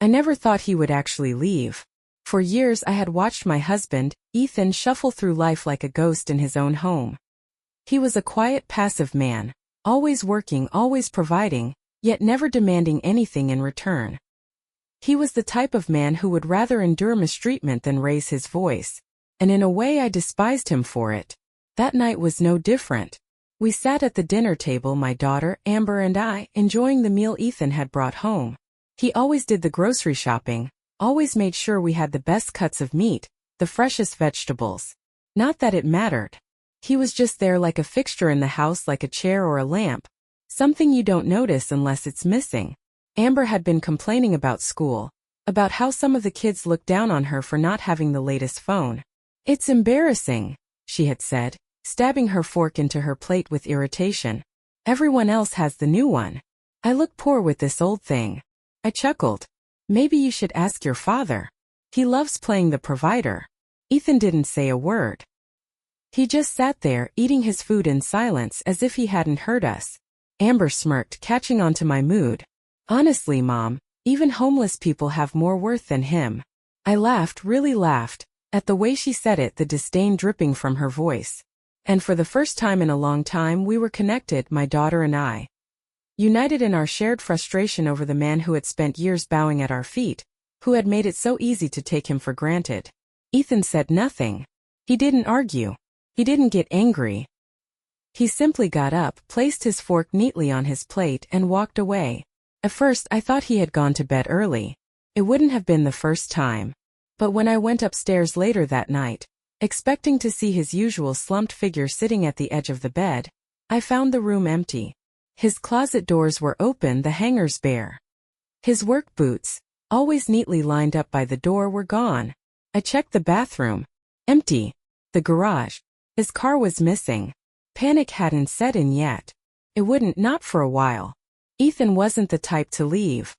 never thought he would actually leave. For years I had watched my husband, Ethan, shuffle through life like a ghost in his own home. He was a quiet, passive man, always working, always providing, yet never demanding anything in return. He was the type of man who would rather endure mistreatment than raise his voice, and in a way I despised him for it. That night was no different. We sat at the dinner table, my daughter, Amber, and I, enjoying the meal Ethan had brought home. He always did the grocery shopping, always made sure we had the best cuts of meat, the freshest vegetables. Not that it mattered. He was just there like a fixture in the house, like a chair or a lamp. Something you don't notice unless it's missing. Amber had been complaining about school, about how some of the kids looked down on her for not having the latest phone. "It's embarrassing," she had said, stabbing her fork into her plate with irritation. "Everyone else has the new one. I look poor with this old thing." I chuckled. "Maybe you should ask your father. He loves playing the provider." Ethan didn't say a word. He just sat there, eating his food in silence as if he hadn't heard us. Amber smirked, catching on to my mood. "Honestly, Mom, even homeless people have more worth than him." I laughed, really laughed, at the way she said it, the disdain dripping from her voice. And for the first time in a long time we were connected, my daughter and I. United in our shared frustration over the man who had spent years bowing at our feet, who had made it so easy to take him for granted. Ethan said nothing. He didn't argue. He didn't get angry. He simply got up, placed his fork neatly on his plate, and walked away. At first I thought he had gone to bed early. It wouldn't have been the first time. But when I went upstairs later that night, expecting to see his usual slumped figure sitting at the edge of the bed, I found the room empty. His closet doors were open, the hangers bare. His work boots, always neatly lined up by the door, were gone. I checked the bathroom. Empty. The garage. His car was missing. Panic hadn't set in yet. It wouldn't, not for a while. Ethan wasn't the type to leave.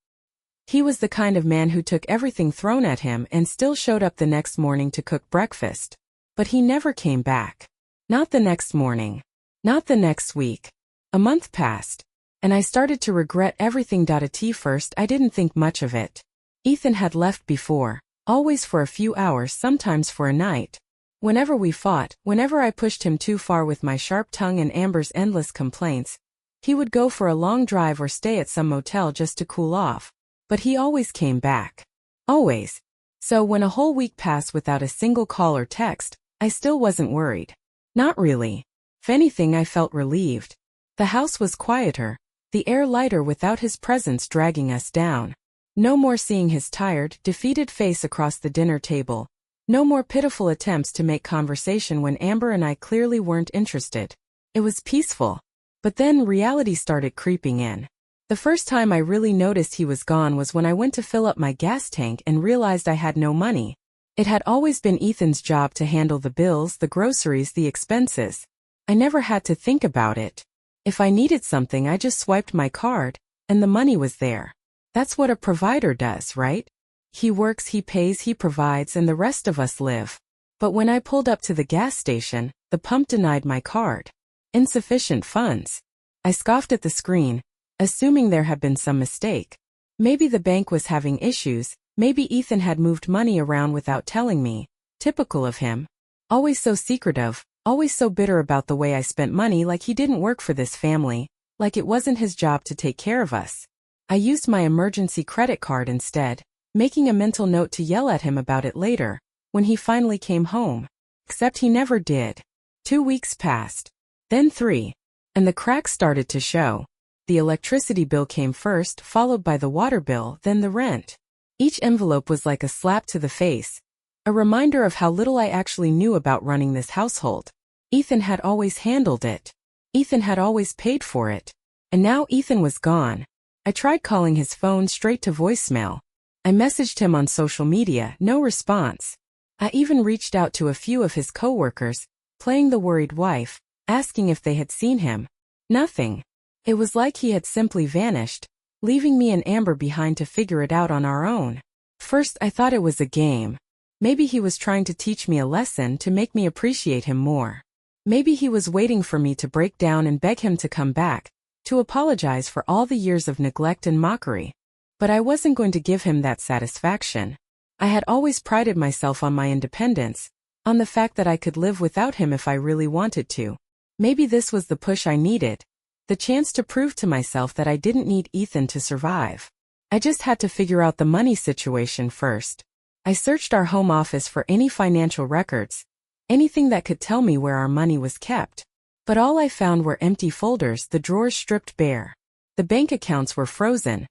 He was the kind of man who took everything thrown at him and still showed up the next morning to cook breakfast. But he never came back. Not the next morning. Not the next week. A month passed, and I started to regret everything. At first I didn't think much of it. Ethan had left before, always for a few hours, sometimes for a night. Whenever we fought, whenever I pushed him too far with my sharp tongue and Amber's endless complaints, he would go for a long drive or stay at some motel just to cool off. But he always came back. Always. So when a whole week passed without a single call or text, I still wasn't worried. Not really. If anything, I felt relieved. The house was quieter, the air lighter without his presence dragging us down. No more seeing his tired, defeated face across the dinner table. No more pitiful attempts to make conversation when Amber and I clearly weren't interested. It was peaceful. But then reality started creeping in. The first time I really noticed he was gone was when I went to fill up my gas tank and realized I had no money. It had always been Ethan's job to handle the bills, the groceries, the expenses. I never had to think about it. If I needed something, I just swiped my card, and the money was there. That's what a provider does, right? He works, he pays, he provides, and the rest of us live. But when I pulled up to the gas station, the pump denied my card. Insufficient funds. I scoffed at the screen, assuming there had been some mistake. Maybe the bank was having issues, maybe Ethan had moved money around without telling me. Typical of him. Always so secretive, always so bitter about the way I spent money, like he didn't work for this family, like it wasn't his job to take care of us. I used my emergency credit card instead, making a mental note to yell at him about it later, when he finally came home. Except he never did. 2 weeks passed. Then 3. And the cracks started to show. The electricity bill came first, followed by the water bill, then the rent. Each envelope was like a slap to the face. A reminder of how little I actually knew about running this household. Ethan had always handled it. Ethan had always paid for it. And now Ethan was gone. I tried calling his phone straight to voicemail. I messaged him on social media, no response. I even reached out to a few of his coworkers, playing the worried wife, asking if they had seen him. Nothing. It was like he had simply vanished, leaving me and Amber behind to figure it out on our own. First I thought it was a game. Maybe he was trying to teach me a lesson to make me appreciate him more. Maybe he was waiting for me to break down and beg him to come back, to apologize for all the years of neglect and mockery. But I wasn't going to give him that satisfaction. I had always prided myself on my independence, on the fact that I could live without him if I really wanted to. Maybe this was the push I needed, the chance to prove to myself that I didn't need Ethan to survive. I just had to figure out the money situation first. I searched our home office for any financial records, anything that could tell me where our money was kept. But all I found were empty folders, the drawers stripped bare. The bank accounts were frozen.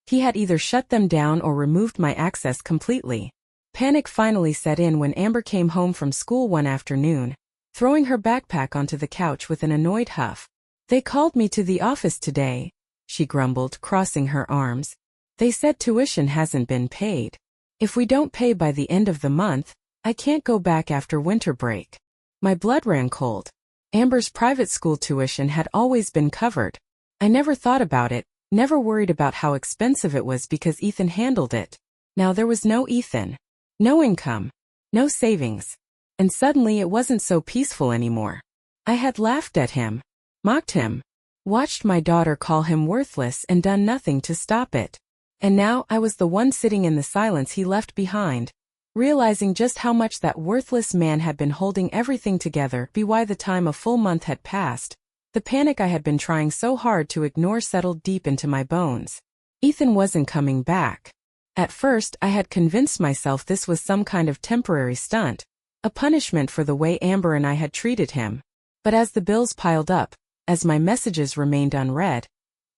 He had either shut them down or removed my access completely. Panic finally set in when Amber came home from school one afternoon, throwing her backpack onto the couch with an annoyed huff. "They called me to the office today," she grumbled, crossing her arms. "They said tuition hasn't been paid. If we don't pay by the end of the month, I can't go back after winter break." My blood ran cold. Amber's private school tuition had always been covered. I never thought about it, never worried about how expensive it was because Ethan handled it. Now there was no Ethan. No income. No savings. And suddenly it wasn't so peaceful anymore. I had laughed at him, mocked him, watched my daughter call him worthless and done nothing to stop it. And now I was the one sitting in the silence he left behind, realizing just how much that worthless man had been holding everything together. By the time a full month had passed, the panic I had been trying so hard to ignore settled deep into my bones. Ethan wasn't coming back. At first, I had convinced myself this was some kind of temporary stunt, a punishment for the way Amber and I had treated him. But as the bills piled up, as my messages remained unread,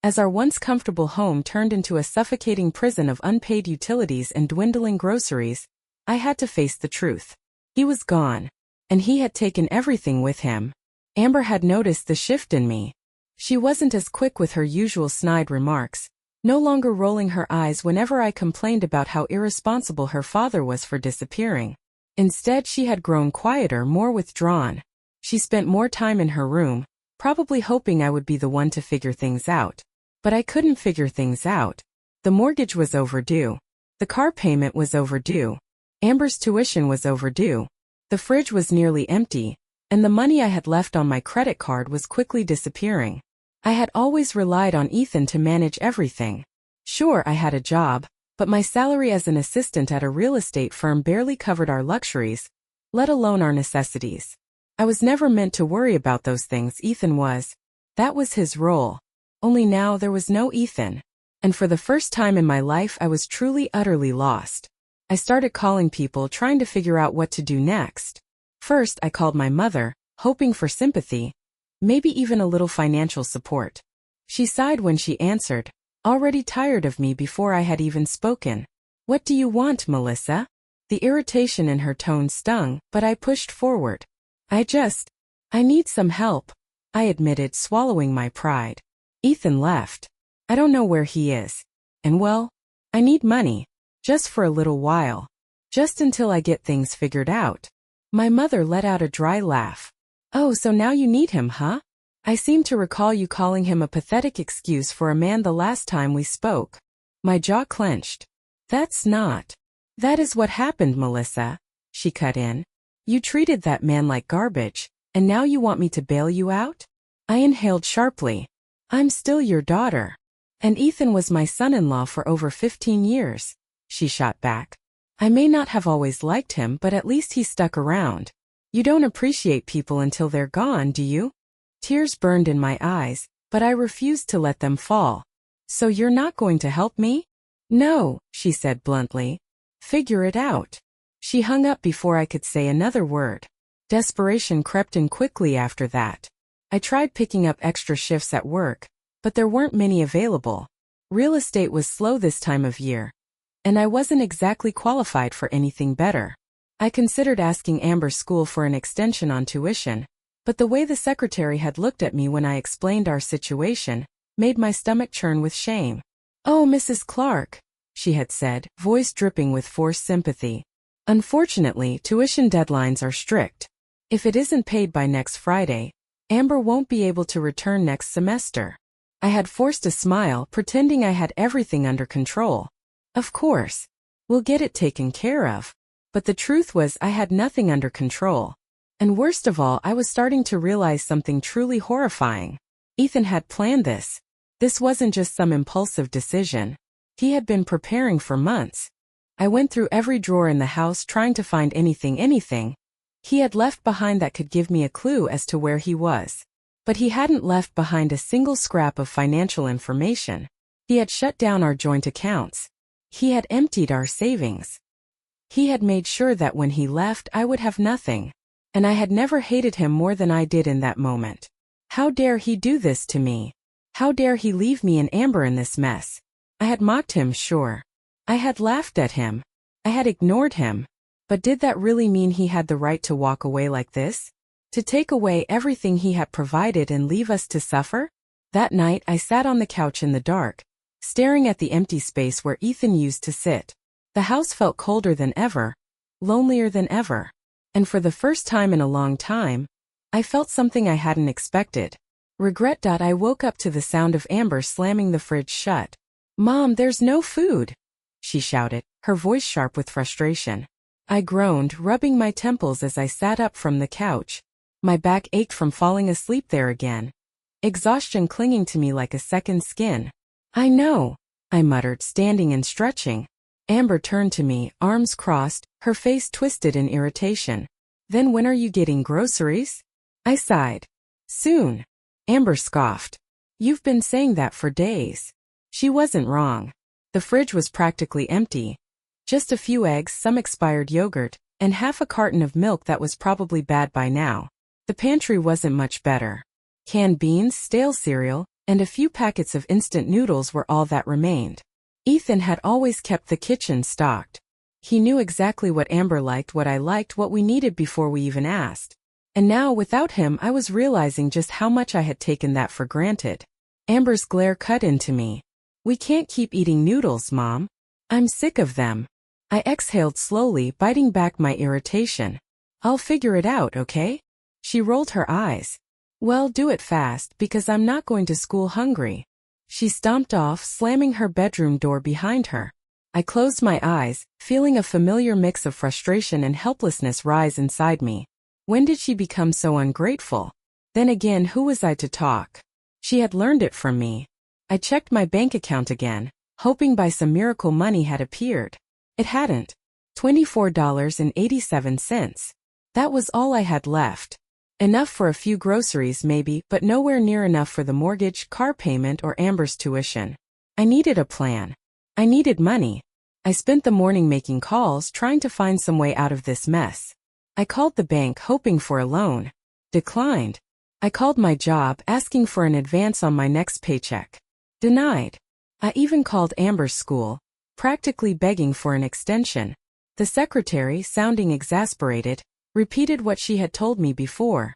as our once comfortable home turned into a suffocating prison of unpaid utilities and dwindling groceries, I had to face the truth. He was gone, and he had taken everything with him. Amber had noticed the shift in me. She wasn't as quick with her usual snide remarks, no longer rolling her eyes whenever I complained about how irresponsible her father was for disappearing. Instead, she had grown quieter, more withdrawn. She spent more time in her room, probably hoping I would be the one to figure things out. But I couldn't figure things out. The mortgage was overdue. The car payment was overdue. Amber's tuition was overdue. The fridge was nearly empty, and the money I had left on my credit card was quickly disappearing. I had always relied on Ethan to manage everything. Sure, I had a job, but my salary as an assistant at a real estate firm barely covered our luxuries, let alone our necessities. I was never meant to worry about those things. Ethan was. That was his role. Only now there was no Ethan. And for the first time in my life I was truly, utterly lost. I started calling people, trying to figure out what to do next. First, I called my mother, hoping for sympathy, maybe even a little financial support. She sighed when she answered, already tired of me before I had even spoken. "What do you want, Melissa?" The irritation in her tone stung, but I pushed forward. I need some help," I admitted, swallowing my pride. "Ethan left. I don't know where he is. And well, I need money. Just for a little while. Just until I get things figured out." My mother let out a dry laugh. "Oh, so now you need him, huh? I seem to recall you calling him a pathetic excuse for a man the last time we spoke." My jaw clenched. That is what happened, Melissa," she cut in. "You treated that man like garbage, and now you want me to bail you out?" I inhaled sharply. "I'm still your daughter. And Ethan was my son-in-law for over 15 years, she shot back. "I may not have always liked him, but at least he stuck around. You don't appreciate people until they're gone, do you?" Tears burned in my eyes, but I refused to let them fall. "So you're not going to help me?" "No," she said bluntly. "Figure it out." She hung up before I could say another word. Desperation crept in quickly after that. I tried picking up extra shifts at work, but there weren't many available. Real estate was slow this time of year, and I wasn't exactly qualified for anything better. I considered asking Amber's school for an extension on tuition, but the way the secretary had looked at me when I explained our situation made my stomach churn with shame. "Oh, Mrs. Clark," she had said, voice dripping with forced sympathy. "Unfortunately, tuition deadlines are strict. If it isn't paid by next Friday, Amber won't be able to return next semester." I had forced a smile, pretending I had everything under control. "Of course. We'll get it taken care of." But the truth was I had nothing under control. And worst of all, I was starting to realize something truly horrifying. Ethan had planned this. This wasn't just some impulsive decision. He had been preparing for months. I went through every drawer in the house trying to find anything he had left behind that could give me a clue as to where he was. But he hadn't left behind a single scrap of financial information. He had shut down our joint accounts. He had emptied our savings. He had made sure that when he left I would have nothing. And I had never hated him more than I did in that moment. How dare he do this to me? How dare he leave me and Amber in this mess? I had mocked him, sure. I had laughed at him. I had ignored him. But did that really mean he had the right to walk away like this? To take away everything he had provided and leave us to suffer? That night I sat on the couch in the dark, staring at the empty space where Ethan used to sit. The house felt colder than ever, lonelier than ever. And for the first time in a long time, I felt something I hadn't expected. Regret. I woke up to the sound of Amber slamming the fridge shut. "Mom, there's no food," she shouted, her voice sharp with frustration. I groaned, rubbing my temples as I sat up from the couch. My back ached from falling asleep there again, exhaustion clinging to me like a second skin. "I know," I muttered, standing and stretching. Amber turned to me, arms crossed, her face twisted in irritation. "Then when are you getting groceries?" I sighed. "Soon." Amber scoffed. "You've been saying that for days." She wasn't wrong. The fridge was practically empty. Just a few eggs, some expired yogurt, and half a carton of milk that was probably bad by now. The pantry wasn't much better. Canned beans, stale cereal, and a few packets of instant noodles were all that remained. Ethan had always kept the kitchen stocked. He knew exactly what Amber liked, what I liked, what we needed before we even asked. And now, without him, I was realizing just how much I had taken that for granted. Amber's glare cut into me. "We can't keep eating noodles, Mom. I'm sick of them." I exhaled slowly, biting back my irritation. "I'll figure it out, okay?" She rolled her eyes. "Well, do it fast, because I'm not going to school hungry." She stomped off, slamming her bedroom door behind her. I closed my eyes, feeling a familiar mix of frustration and helplessness rise inside me. When did she become so ungrateful? Then again, who was I to talk? She had learned it from me. I checked my bank account again, hoping by some miracle money had appeared. It hadn't. $24.87. That was all I had left. Enough for a few groceries maybe, but nowhere near enough for the mortgage, car payment, or Amber's tuition. I needed a plan. I needed money. I spent the morning making calls, trying to find some way out of this mess. I called the bank hoping for a loan. Declined. I called my job asking for an advance on my next paycheck. Denied. I even called Amber's school, practically begging for an extension. The secretary, sounding exasperated, repeated what she had told me before.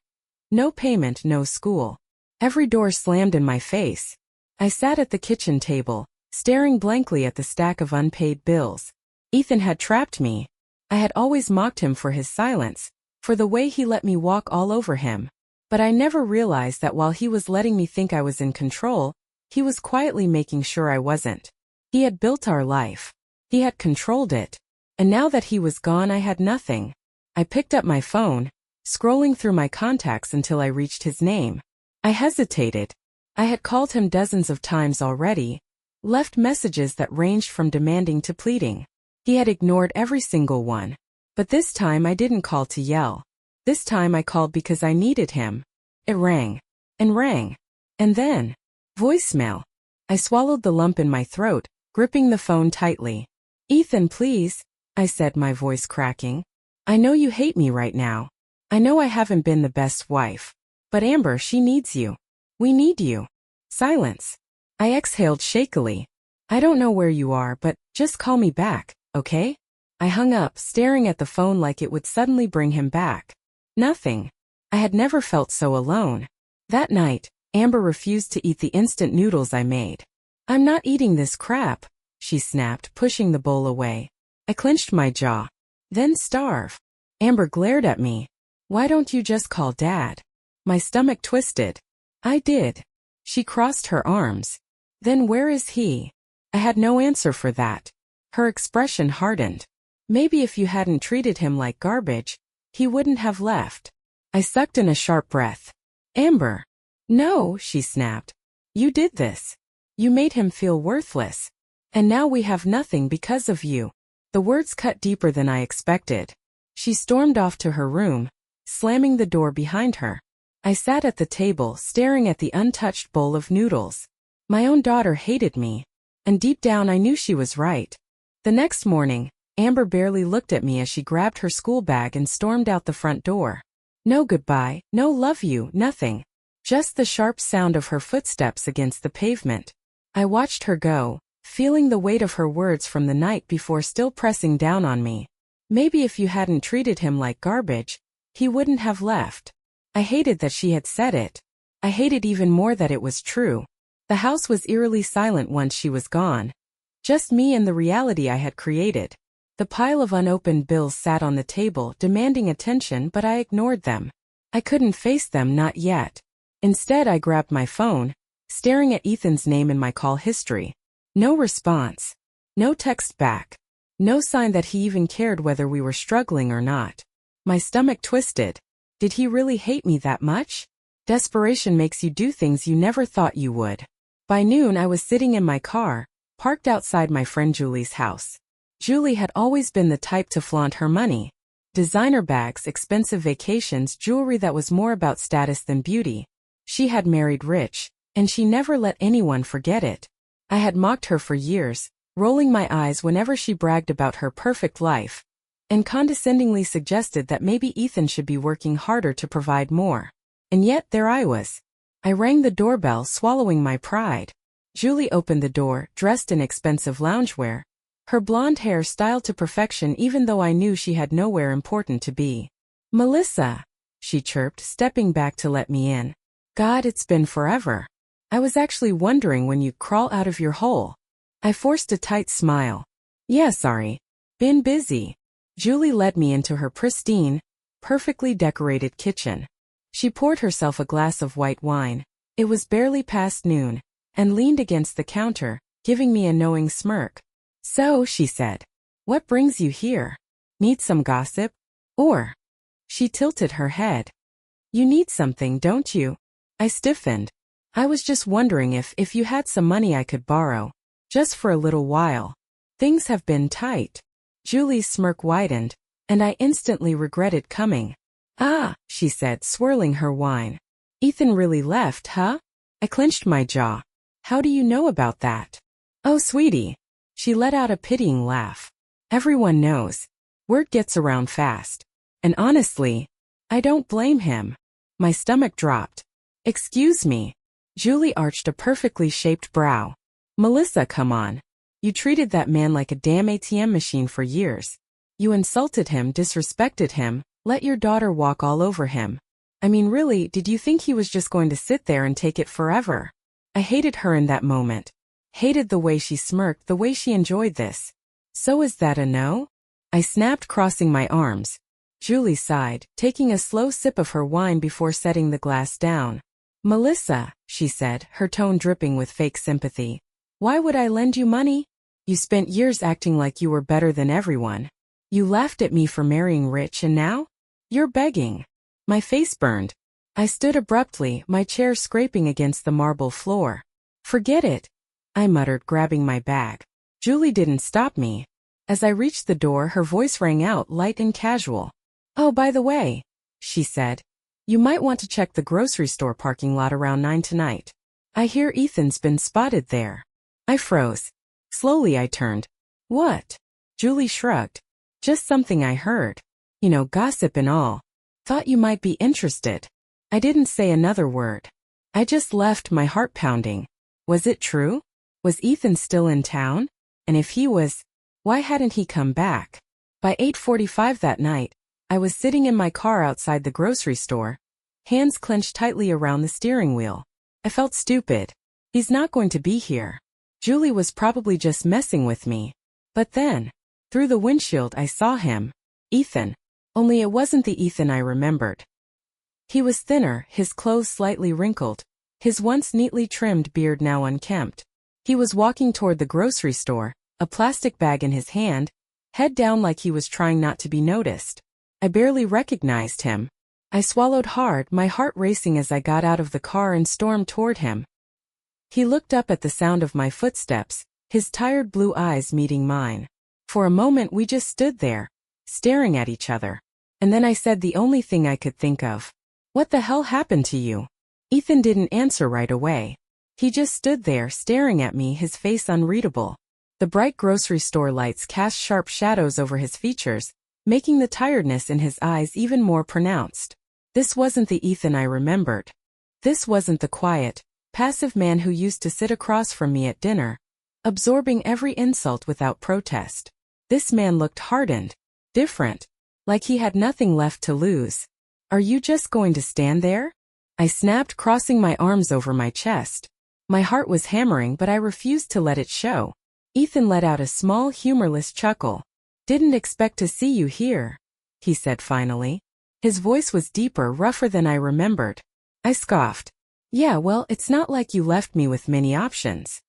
No payment, no school. Every door slammed in my face. I sat at the kitchen table, staring blankly at the stack of unpaid bills. Ethan had trapped me. I had always mocked him for his silence, for the way he let me walk all over him. But I never realized that while he was letting me think I was in control, he was quietly making sure I wasn't. He had built our life. He had controlled it. And now that he was gone, I had nothing. I picked up my phone, scrolling through my contacts until I reached his name. I hesitated. I had called him dozens of times already, left messages that ranged from demanding to pleading. He had ignored every single one. But this time I didn't call to yell. This time I called because I needed him. It rang. And rang. And then, voicemail. I swallowed the lump in my throat, gripping the phone tightly. "Ethan, please," I said, my voice cracking. "I know you hate me right now. I know I haven't been the best wife. But Amber, she needs you. We need you." Silence. I exhaled shakily. "I don't know where you are, but just call me back, okay?" I hung up, staring at the phone like it would suddenly bring him back. Nothing. I had never felt so alone. That night, Amber refused to eat the instant noodles I made. "I'm not eating this crap," she snapped, pushing the bowl away. I clenched my jaw. "Then starve." Amber glared at me. "Why don't you just call Dad?" My stomach twisted. "I did." She crossed her arms. "Then where is he?" I had no answer for that. Her expression hardened. "Maybe if you hadn't treated him like garbage, he wouldn't have left." I sucked in a sharp breath. "Amber." "No," she snapped. "You did this. You made him feel worthless." And now we have nothing because of you. The words cut deeper than I expected. She stormed off to her room, slamming the door behind her. I sat at the table, staring at the untouched bowl of noodles. My own daughter hated me. And deep down I knew she was right. The next morning, Amber barely looked at me as she grabbed her school bag and stormed out the front door. No goodbye, no love you, nothing. Just the sharp sound of her footsteps against the pavement. I watched her go, feeling the weight of her words from the night before still pressing down on me. Maybe if you hadn't treated him like garbage, he wouldn't have left. I hated that she had said it. I hated even more that it was true. The house was eerily silent once she was gone. Just me and the reality I had created. The pile of unopened bills sat on the table, demanding attention, but I ignored them. I couldn't face them, not yet. Instead, I grabbed my phone, staring at Ethan's name in my call history. No response. No text back. No sign that he even cared whether we were struggling or not. My stomach twisted. Did he really hate me that much? Desperation makes you do things you never thought you would. By noon, I was sitting in my car, parked outside my friend Julie's house. Julie had always been the type to flaunt her money. Designer bags, expensive vacations, jewelry that was more about status than beauty. She had married rich, and she never let anyone forget it. I had mocked her for years, rolling my eyes whenever she bragged about her perfect life, and condescendingly suggested that maybe Ethan should be working harder to provide more. And yet there I was. I rang the doorbell, swallowing my pride. Julie opened the door, dressed in expensive loungewear, her blonde hair styled to perfection even though I knew she had nowhere important to be. "Melissa," she chirped, stepping back to let me in. "God, it's been forever. I was actually wondering when you'd crawl out of your hole." I forced a tight smile. "Yeah, sorry. Been busy." Julie led me into her pristine, perfectly decorated kitchen. She poured herself a glass of white wine. It was barely past noon, and leaned against the counter, giving me a knowing smirk. "So," she said, "what brings you here? Need some gossip? Or?" She tilted her head. "You need something, don't you?" I stiffened. "I was just wondering if you had some money I could borrow. Just for a little while. Things have been tight." Julie's smirk widened, and I instantly regretted coming. "Ah," she said, swirling her wine. "Ethan really left, huh?" I clenched my jaw. "How do you know about that?" "Oh, sweetie." She let out a pitying laugh. "Everyone knows. Word gets around fast. And honestly, I don't blame him." My stomach dropped. "Excuse me." Julie arched a perfectly shaped brow. "Melissa, come on. You treated that man like a damn ATM machine for years. You insulted him, disrespected him, let your daughter walk all over him. I mean, really, did you think he was just going to sit there and take it forever?" I hated her in that moment. Hated the way she smirked, the way she enjoyed this. "So is that a no?" I snapped, crossing my arms. Julie sighed, taking a slow sip of her wine before setting the glass down. "Melissa," she said, her tone dripping with fake sympathy. "Why would I lend you money? You spent years acting like you were better than everyone. You laughed at me for marrying rich and now? You're begging." My face burned. I stood abruptly, my chair scraping against the marble floor. "Forget it," I muttered, grabbing my bag. Julie didn't stop me. As I reached the door, her voice rang out, light and casual. "Oh, by the way," she said, "you might want to check the grocery store parking lot around 9 tonight. I hear Ethan's been spotted there." I froze. Slowly I turned. "What?" Julie shrugged. "Just something I heard. You know, gossip and all. Thought you might be interested." I didn't say another word. I just left, my heart pounding. Was it true? Was Ethan still in town? And if he was, why hadn't he come back? By 8:45 that night, I was sitting in my car outside the grocery store, hands clenched tightly around the steering wheel. I felt stupid. He's not going to be here. Julie was probably just messing with me. But then, through the windshield, I saw him. Ethan. Only it wasn't the Ethan I remembered. He was thinner, his clothes slightly wrinkled, his once neatly trimmed beard now unkempt. He was walking toward the grocery store, a plastic bag in his hand, head down like he was trying not to be noticed. I barely recognized him. I swallowed hard, my heart racing as I got out of the car and stormed toward him. He looked up at the sound of my footsteps, his tired blue eyes meeting mine. For a moment we just stood there, staring at each other. And then I said the only thing I could think of. "What the hell happened to you?" Ethan didn't answer right away. He just stood there staring at me, his face unreadable. The bright grocery store lights cast sharp shadows over his features, making the tiredness in his eyes even more pronounced. This wasn't the Ethan I remembered. This wasn't the quiet, passive man who used to sit across from me at dinner, absorbing every insult without protest. This man looked hardened, different, like he had nothing left to lose. "Are you just going to stand there?" I snapped, crossing my arms over my chest. My heart was hammering, but I refused to let it show. Ethan let out a small, humorless chuckle. "Didn't expect to see you here," he said finally. His voice was deeper, rougher than I remembered. I scoffed. "Yeah, well, it's not like you left me with many options."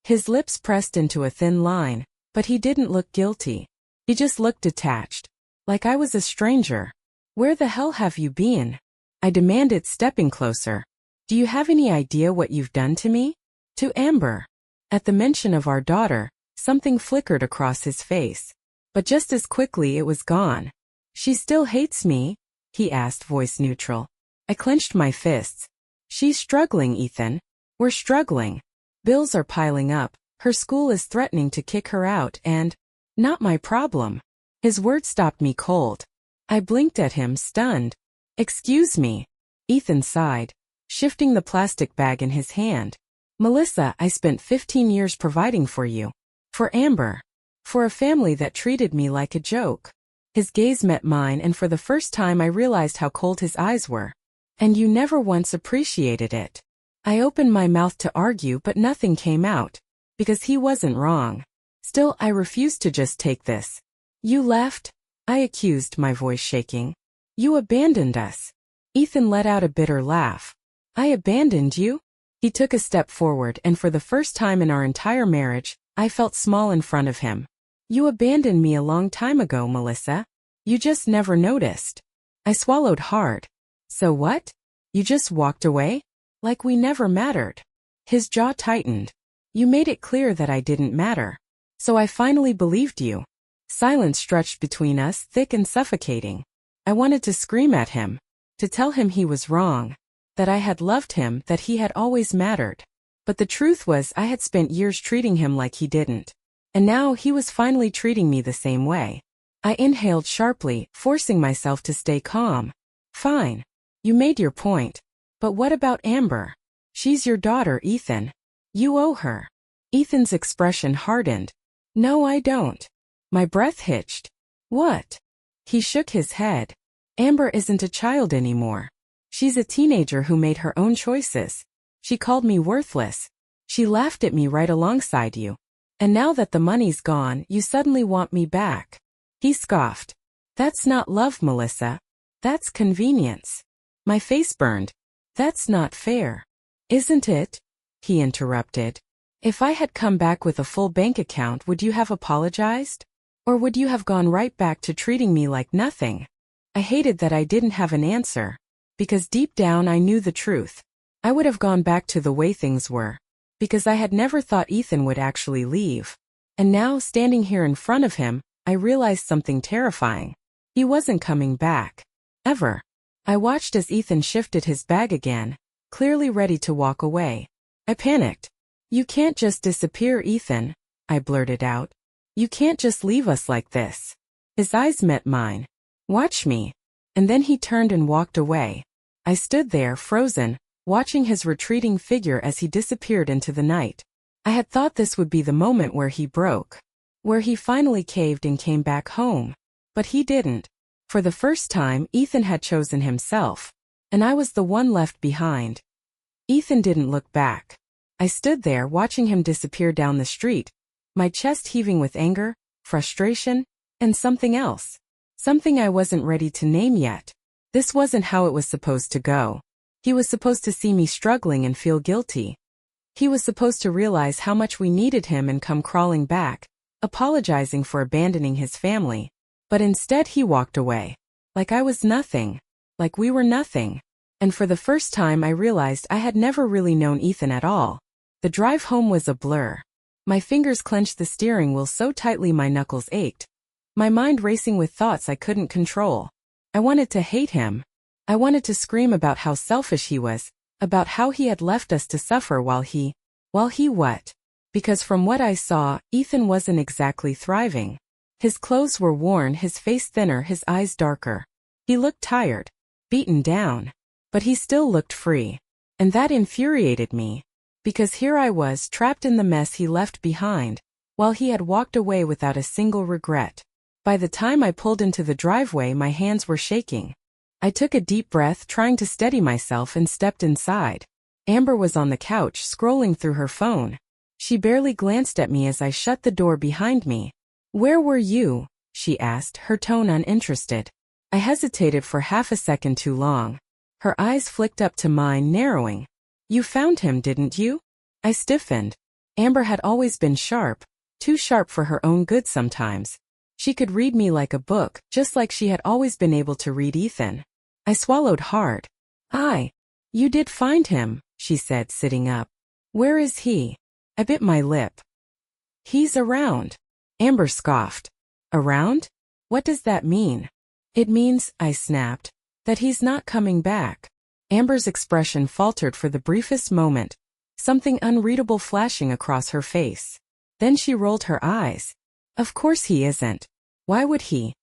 His lips pressed into a thin line, but he didn't look guilty. He just looked detached, like I was a stranger. "Where the hell have you been?" I demanded, stepping closer. "Do you have any idea what you've done to me?" "To Amber." At the mention of our daughter, something flickered across his face. But just as quickly it was gone. "She still hates me?" he asked, voice neutral. I clenched my fists. "She's struggling, Ethan. We're struggling. Bills are piling up, her school is threatening to kick her out, and not my problem." His words stopped me cold. I blinked at him, stunned. "Excuse me." Ethan sighed, shifting the plastic bag in his hand. "Melissa, I spent 15 years providing for you. For Amber. For a family that treated me like a joke." His gaze met mine, and for the first time I realized how cold his eyes were. "And you never once appreciated it." I opened my mouth to argue, but nothing came out. Because he wasn't wrong. Still, I refused to just take this. "You left?" I accused, my voice shaking. "You abandoned us." Ethan let out a bitter laugh. "I abandoned you?" He took a step forward, and for the first time in our entire marriage, I felt small in front of him. "You abandoned me a long time ago, Melissa. You just never noticed." I swallowed hard. "So what? You just walked away? Like we never mattered." His jaw tightened. "You made it clear that I didn't matter. So I finally believed you." Silence stretched between us, thick and suffocating. I wanted to scream at him. To tell him he was wrong. That I had loved him, that he had always mattered. But the truth was I had spent years treating him like he didn't. And now he was finally treating me the same way. I inhaled sharply, forcing myself to stay calm. "Fine. You made your point. But what about Amber? She's your daughter, Ethan. You owe her." Ethan's expression hardened. "No, I don't." My breath hitched. "What?" He shook his head. "Amber isn't a child anymore. She's a teenager who made her own choices. She called me worthless. She laughed at me right alongside you. And now that the money's gone, you suddenly want me back." He scoffed. "That's not love, Melissa. That's convenience." My face burned. "That's not fair." "Isn't it?" he interrupted. "If I had come back with a full bank account, would you have apologized? Or would you have gone right back to treating me like nothing?" I hated that I didn't have an answer. Because deep down I knew the truth. I would have gone back to the way things were. Because I had never thought Ethan would actually leave. And now, standing here in front of him, I realized something terrifying. He wasn't coming back. Ever. I watched as Ethan shifted his bag again, clearly ready to walk away. I panicked. "You can't just disappear, Ethan," I blurted out. "You can't just leave us like this." His eyes met mine. "Watch me." And then he turned and walked away. I stood there, frozen, watching his retreating figure as he disappeared into the night. I had thought this would be the moment where he broke. Where he finally caved and came back home. But he didn't. For the first time, Ethan had chosen himself. And I was the one left behind. Ethan didn't look back. I stood there watching him disappear down the street, my chest heaving with anger, frustration, and something else. Something I wasn't ready to name yet. This wasn't how it was supposed to go. He was supposed to see me struggling and feel guilty. He was supposed to realize how much we needed him and come crawling back, apologizing for abandoning his family. But instead he walked away. Like I was nothing. Like we were nothing. And for the first time I realized I had never really known Ethan at all. The drive home was a blur. My fingers clenched the steering wheel so tightly my knuckles ached. My mind racing with thoughts I couldn't control. I wanted to hate him. I wanted to scream about how selfish he was, about how he had left us to suffer while he what? Because from what I saw, Ethan wasn't exactly thriving. His clothes were worn, his face thinner, his eyes darker. He looked tired, beaten down, but he still looked free. And that infuriated me, because here I was trapped in the mess he left behind, while he had walked away without a single regret. By the time I pulled into the driveway, my hands were shaking. I took a deep breath, trying to steady myself, and stepped inside. Amber was on the couch, scrolling through her phone. She barely glanced at me as I shut the door behind me. "Where were you?" she asked, her tone uninterested. I hesitated for half a second too long. Her eyes flicked up to mine, narrowing. "You found him, didn't you?" I stiffened. Amber had always been sharp, too sharp for her own good sometimes. She could read me like a book, just like she had always been able to read Ethan. I swallowed hard. You did find him," she said, sitting up. "Where is he?" I bit my lip. "He's around." Amber scoffed. "Around? What does that mean?" "It means," I snapped, "that he's not coming back." Amber's expression faltered for the briefest moment, something unreadable flashing across her face. Then she rolled her eyes. "Of course he isn't. Why would he?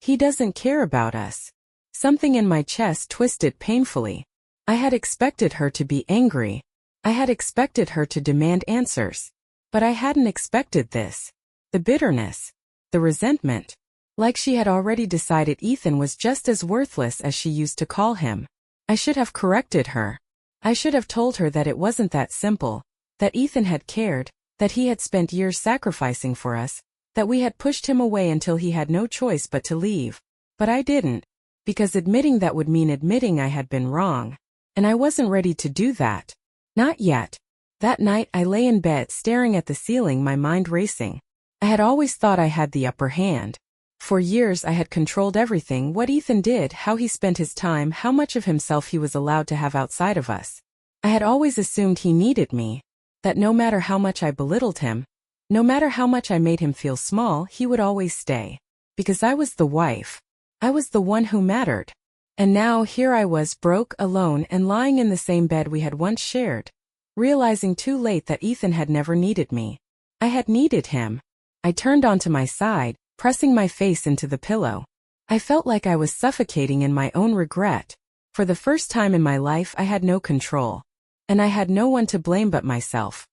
He doesn't care about us." Something in my chest twisted painfully. I had expected her to be angry. I had expected her to demand answers. But I hadn't expected this. The bitterness. The resentment. Like she had already decided Ethan was just as worthless as she used to call him. I should have corrected her. I should have told her that it wasn't that simple, that Ethan had cared, that he had spent years sacrificing for us, that we had pushed him away until he had no choice but to leave. But I didn't, because admitting that would mean admitting I had been wrong. And I wasn't ready to do that. Not yet. That night I lay in bed staring at the ceiling, my mind racing. I had always thought I had the upper hand. For years I had controlled everything: what Ethan did, how he spent his time, how much of himself he was allowed to have outside of us. I had always assumed he needed me, that no matter how much I belittled him, no matter how much I made him feel small, he would always stay. Because I was the wife. I was the one who mattered. And now here I was, broke, alone, and lying in the same bed we had once shared, realizing too late that Ethan had never needed me. I had needed him. I turned onto my side, pressing my face into the pillow. I felt like I was suffocating in my own regret. For the first time in my life I had no control. And I had no one to blame but myself.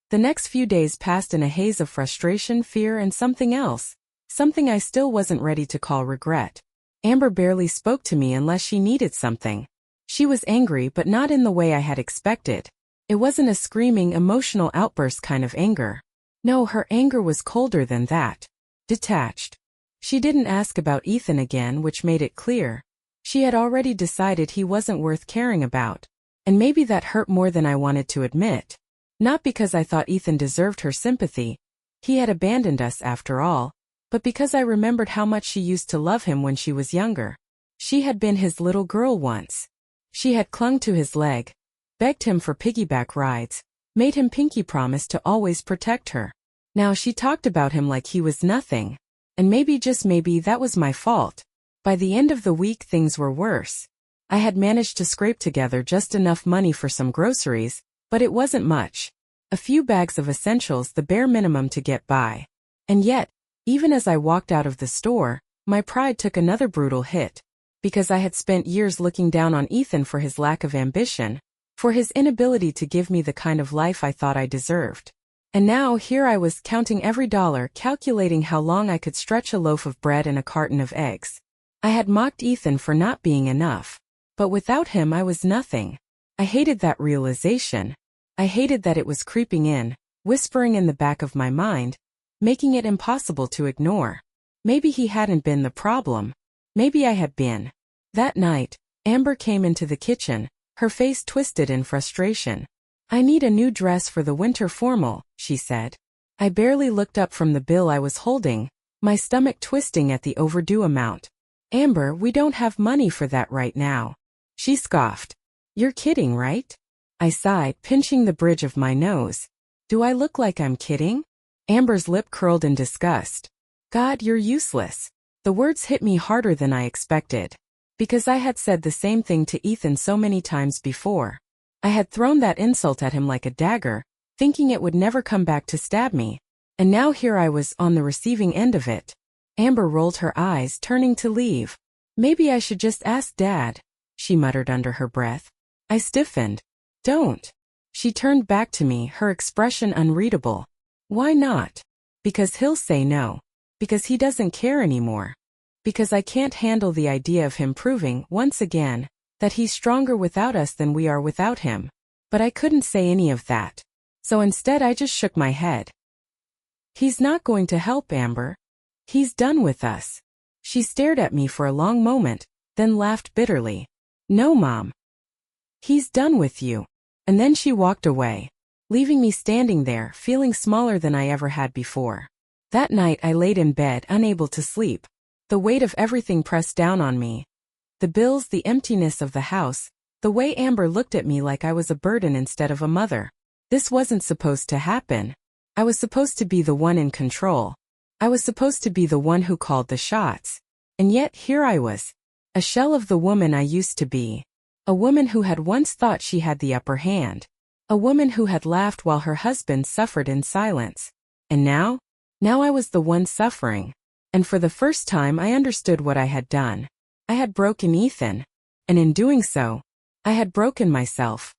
The next few days passed in a haze of frustration, fear, and something else. Something I still wasn't ready to call regret. Amber barely spoke to me unless she needed something. She was angry, but not in the way I had expected. It wasn't a screaming, emotional outburst kind of anger. No, her anger was colder than that. Detached. She didn't ask about Ethan again, which made it clear. She had already decided he wasn't worth caring about. And maybe that hurt more than I wanted to admit. Not because I thought Ethan deserved her sympathy. He had abandoned us after all. But because I remembered how much she used to love him when she was younger. She had been his little girl once. She had clung to his leg, begged him for piggyback rides, made him pinky promise to always protect her. Now she talked about him like he was nothing. And maybe, just maybe, that was my fault. By the end of the week things were worse. I had managed to scrape together just enough money for some groceries, but it wasn't much. A few bags of essentials, the bare minimum to get by. And yet, even as I walked out of the store, my pride took another brutal hit. Because I had spent years looking down on Ethan for his lack of ambition, for his inability to give me the kind of life I thought I deserved. And now here I was, counting every dollar, calculating how long I could stretch a loaf of bread and a carton of eggs. I had mocked Ethan for not being enough. But without him I was nothing. I hated that realization. I hated that it was creeping in, whispering in the back of my mind, making it impossible to ignore. Maybe he hadn't been the problem. Maybe I had been. That night, Amber came into the kitchen, her face twisted in frustration. "I need a new dress for the winter formal," she said. I barely looked up from the bill I was holding, my stomach twisting at the overdue amount. "Amber, we don't have money for that right now." She scoffed. "You're kidding, right?" I sighed, pinching the bridge of my nose. Do I look like I'm kidding? Amber's lip curled in disgust. God, you're useless. The words hit me harder than I expected. Because I had said the same thing to Ethan so many times before. I had thrown that insult at him like a dagger, thinking it would never come back to stab me. And now here I was on the receiving end of it. Amber rolled her eyes, turning to leave. Maybe I should just ask Dad, she muttered under her breath. I stiffened. Don't. She turned back to me, her expression unreadable. Why not? Because he'll say no. Because he doesn't care anymore. Because I can't handle the idea of him proving, once again, that he's stronger without us than we are without him. But I couldn't say any of that. So instead I just shook my head. He's not going to help, Amber. He's done with us. She stared at me for a long moment, then laughed bitterly. No, Mom. He's done with you. And then she walked away, leaving me standing there, feeling smaller than I ever had before. That night I laid in bed, unable to sleep. The weight of everything pressed down on me. The bills, the emptiness of the house, the way Amber looked at me like I was a burden instead of a mother. This wasn't supposed to happen. I was supposed to be the one in control. I was supposed to be the one who called the shots. And yet here I was, a shell of the woman I used to be. A woman who had once thought she had the upper hand. A woman who had laughed while her husband suffered in silence. And now? Now I was the one suffering. And for the first time I understood what I had done. I had broken Ethan. And in doing so, I had broken myself.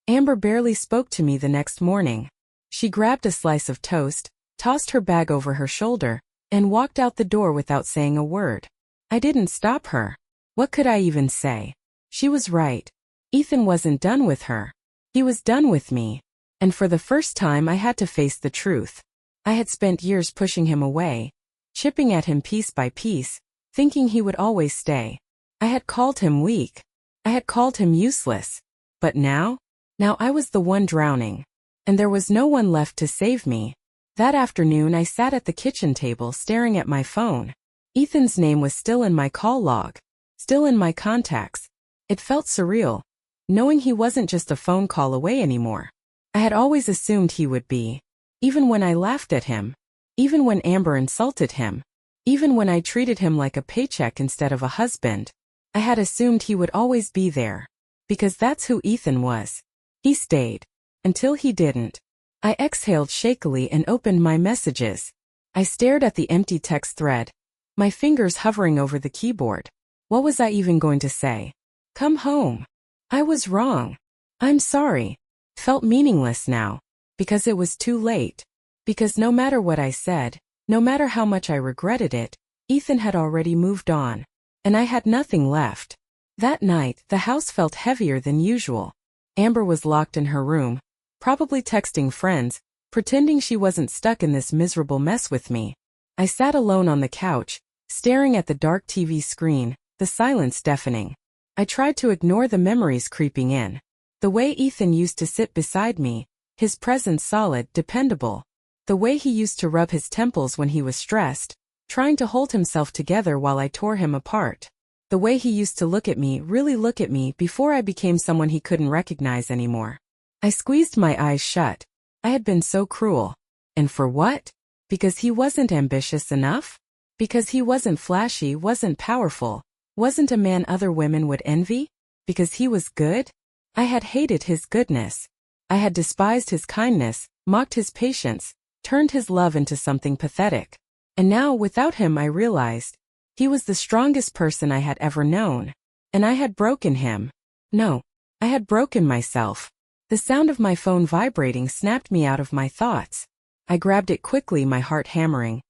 Amber barely spoke to me the next morning. She grabbed a slice of toast, tossed her bag over her shoulder, and walked out the door without saying a word. I didn't stop her. What could I even say? She was right. Ethan wasn't done with her. He was done with me. And for the first time I had to face the truth. I had spent years pushing him away, chipping at him piece by piece, thinking he would always stay. I had called him weak. I had called him useless. But now I was the one drowning. And there was no one left to save me. That afternoon I sat at the kitchen table staring at my phone. Ethan's name was still in my call log, still in my contacts. It felt surreal, knowing he wasn't just a phone call away anymore. I had always assumed he would be. Even when I laughed at him. Even when Amber insulted him. Even when I treated him like a paycheck instead of a husband. I had assumed he would always be there. Because that's who Ethan was. He stayed. Until he didn't. I exhaled shakily and opened my messages. I stared at the empty text thread, my fingers hovering over the keyboard. What was I even going to say? Come home. I was wrong. I'm sorry. Felt meaningless now. Because it was too late. Because no matter what I said, no matter how much I regretted it, Ethan had already moved on. And I had nothing left. That night, the house felt heavier than usual. Amber was locked in her room, probably texting friends, pretending she wasn't stuck in this miserable mess with me. I sat alone on the couch, staring at the dark TV screen, the silence deafening. I tried to ignore the memories creeping in. The way Ethan used to sit beside me, his presence solid, dependable. The way he used to rub his temples when he was stressed, trying to hold himself together while I tore him apart. The way he used to look at me, really look at me before I became someone he couldn't recognize anymore. I squeezed my eyes shut. I had been so cruel. And for what? Because he wasn't ambitious enough? Because he wasn't flashy, wasn't powerful, wasn't a man other women would envy? Because he was good? I had hated his goodness. I had despised his kindness, mocked his patience, turned his love into something pathetic. And now, without him, I realized he was the strongest person I had ever known. And I had broken him. No, I had broken myself. The sound of my phone vibrating snapped me out of my thoughts. I grabbed it quickly, my heart hammering,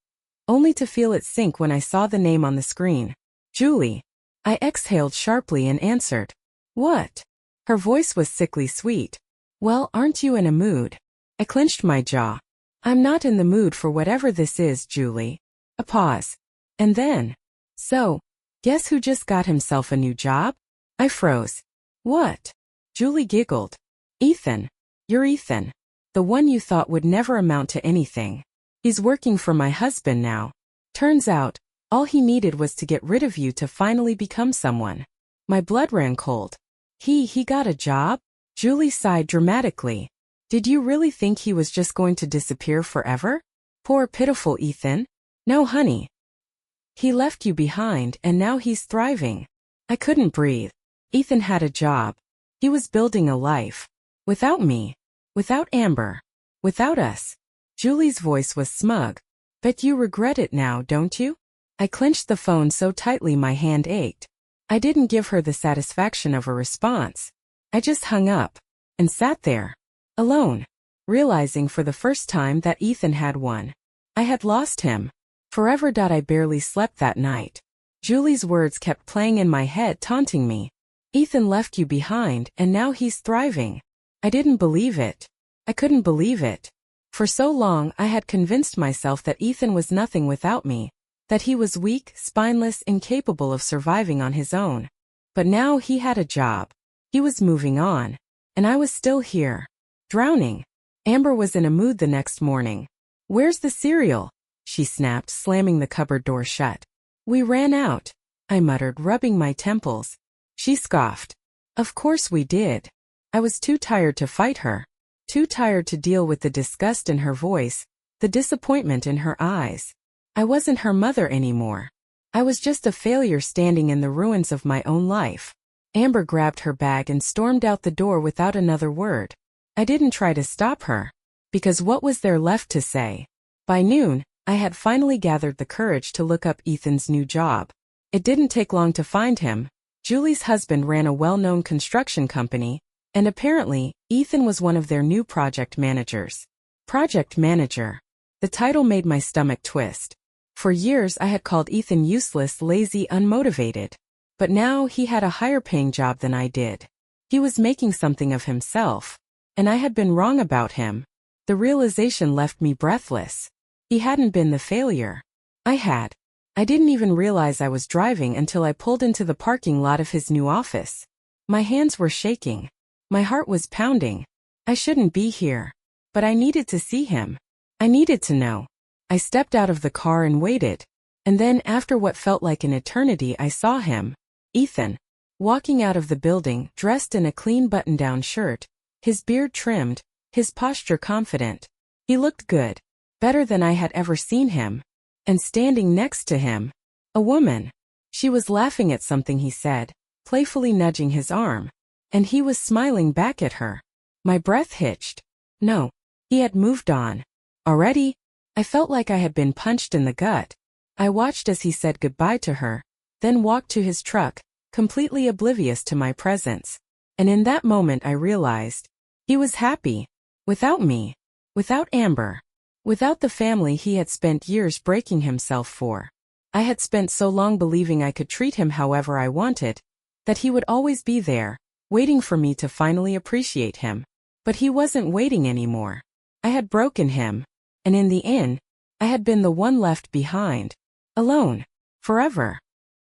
only to feel it sink when I saw the name on the screen. Julie. I exhaled sharply and answered. What? Her voice was sickly sweet. Well, aren't you in a mood? I clenched my jaw. I'm not in the mood for whatever this is, Julie. A pause. And then. So, guess who just got himself a new job? I froze. What? Julie giggled. Ethan. You're Ethan. The one you thought would never amount to anything. He's working for my husband now. Turns out, all he needed was to get rid of you to finally become someone. My blood ran cold. He got a job? Julie sighed dramatically. Did you really think he was just going to disappear forever? Poor pitiful Ethan. No, honey. He left you behind and now he's thriving. I couldn't breathe. Ethan had a job. He was building a life. Without me. Without Amber. Without us. Julie's voice was smug. Bet you regret it now, don't you? I clenched the phone so tightly my hand ached. I didn't give her the satisfaction of a response. I just hung up and sat there, alone, realizing for the first time that Ethan had won. I had lost him. Forever. I barely slept that night. Julie's words kept playing in my head, taunting me. Ethan left you behind and now he's thriving. I didn't believe it. I couldn't believe it. For so long I had convinced myself that Ethan was nothing without me, that he was weak, spineless, incapable of surviving on his own. But now he had a job. He was moving on. And I was still here, drowning. Amber was in a mood the next morning. Where's the cereal? She snapped, slamming the cupboard door shut. We ran out, I muttered, rubbing my temples. She scoffed. Of course we did. I was too tired to fight her. Too tired to deal with the disgust in her voice, the disappointment in her eyes. I wasn't her mother anymore. I was just a failure standing in the ruins of my own life. Amber grabbed her bag and stormed out the door without another word. I didn't try to stop her, because what was there left to say? By noon, I had finally gathered the courage to look up Ethan's new job. It didn't take long to find him. Julie's husband ran a well-known construction company, and apparently, Ethan was one of their new project managers. Project manager. The title made my stomach twist. For years I had called Ethan useless, lazy, unmotivated. But now he had a higher-paying job than I did. He was making something of himself. And I had been wrong about him. The realization left me breathless. He hadn't been the failure. I had. I didn't even realize I was driving until I pulled into the parking lot of his new office. My hands were shaking. My heart was pounding. I shouldn't be here. But I needed to see him. I needed to know. I stepped out of the car and waited. And then, after what felt like an eternity, I saw him. Ethan. Walking out of the building, dressed in a clean button-down shirt, his beard trimmed, his posture confident. He looked good. Better than I had ever seen him. And standing next to him, a woman. She was laughing at something he said, playfully nudging his arm. And he was smiling back at her. My breath hitched. No. He had moved on. Already? I felt like I had been punched in the gut. I watched as he said goodbye to her, then walked to his truck, completely oblivious to my presence. And in that moment I realized, he was happy. Without me. Without Amber. Without the family he had spent years breaking himself for. I had spent so long believing I could treat him however I wanted, that he would always be there, waiting for me to finally appreciate him. But he wasn't waiting anymore. I had broken him. And in the end, I had been the one left behind. Alone. Forever.